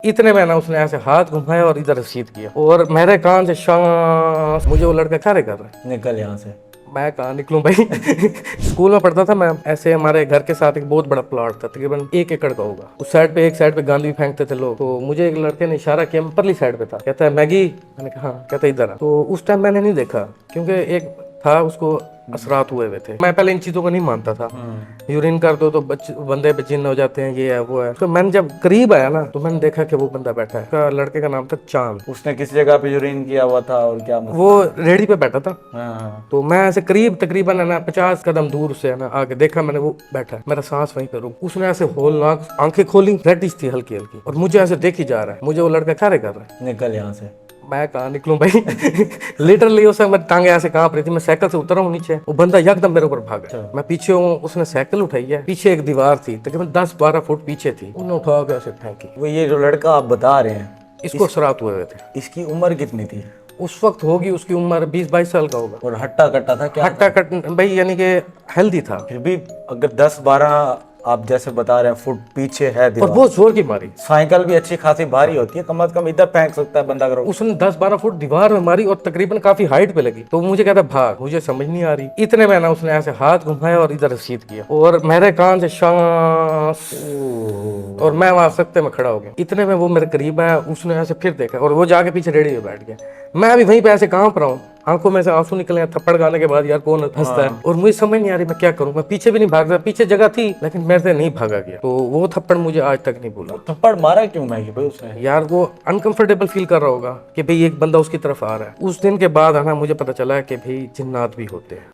इतने में ना उसने ऐसे हाथ घुमाया और इधर रसीद किया और मेरे कान से शांस, मुझे वो लड़का क्या कर रहा है, निकल यहाँ से। मैं कहाँ निकलूं भाई। स्कूल में पढ़ता था मैं, ऐसे हमारे घर के साथ एक बहुत बड़ा प्लॉट था, तकरीबन 1 एकड़ का होगा। उस साइड पे, एक साइड पे गांधी फेंकते थे लोग। तो मुझे एक लड़के ने इशारा किया, मैं परली साइड पे था, कहता है मैगी। मैंने कहा हाँ, कहता है इधर आ। तो उस टाइम मैंने नहीं देखा क्योंकि एक था, उसको असरात हुए थे। मैं पहले इन चीजों को नहीं मानता था, यूरिन कर दो तो बंदे बेचैन हो जाते हैं, ये है वो है। तो मैंने जब करीब आया ना तो मैंने देखा कि वो बंदा बैठा है, लड़के का नाम था चांद। उसने किस जगह पे यूरिन किया हुआ था और क्या मतलब? वो रेडी पे बैठा था। हाँ। तो मैं ऐसे करीब तकरीबन है ना 50 कदम दूर से है ना आगे देखा मैंने, वो बैठा है, मेरा सांस वहीं पे रुक। उसने ऐसे होलनाक आंखें खोली, रेडिश थी हल्की हल्की, और मुझे ऐसे देख ही जा रहा है। मुझे वो लड़का क्या कर रहा है, निकल यहाँ से। मैं कहाँ निकलूं भाई। लिटरली उस समय टांगे ऐसे कांप रही थी। मैं साइकिल से उतरा हूँ नीचे, वो बंदा यकदम मेरे ऊपर भागा। मैं पीछे हूँ, उसने साइकिल उठाई है, पीछे एक दीवार थी तकरीबन 10-12 फुट पीछे थी, उन्होंने उठा के ऐसे फेंकी। वो ये जो लड़का आप बता रहे हैं, इसको असरात हुए थे। इसकी उम्र कितनी थी? उस वक्त होगी उसकी उम्र 20-22 साल का होगा। और हट्टा कट्टा था क्या? हट्टा कट भाई, यानी कि हेल्दी था। फिर भी अगर 10-12 आप जैसे बता रहे हैं फुट पीछे है और दीवार, बहुत जोर की मारी। साइकिल भी अच्छी खासी भारी होती है, कम से कम इधर फेंक सकता है बंदा अगर। उसने 10-12 फुट दीवार में मारी और तकरीबन काफी हाइट पे लगी। तो मुझे कहता भाग, मुझे समझ नहीं आ रही। इतने में ना उसने ऐसे हाथ घुमाया और इधर रसीद किया और मेरे कान से शांस, और मैं वहां सख्ते में खड़ा हो गया। इतने में वो मेरे करीब आया, उसने ऐसे फिर देखा और वो जाके पीछे रेडी में बैठ गया। मैं भी वहीं पे ऐसे कांप रहा हूँ, आंखों में से आंसू निकले। थप्पड़ खाने के बाद यार कौन हंसता है, और मुझे समझ नहीं आ रही मैं क्या करूं। मैं पीछे भी नहीं भाग रहा, पीछे जगह थी लेकिन मेरे से नहीं भागा गया। तो वो थप्पड़ मुझे आज तक नहीं भूला। थप्पड़ मारा क्यों मैगी भाई उसने? यार वो अनकंफर्टेबल फील कर रहा होगा कि भाई एक बंदा उसकी तरफ आ रहा है। उस दिन के बाद है ना मुझे पता चला कि भाई जिन्नात भी होते हैं।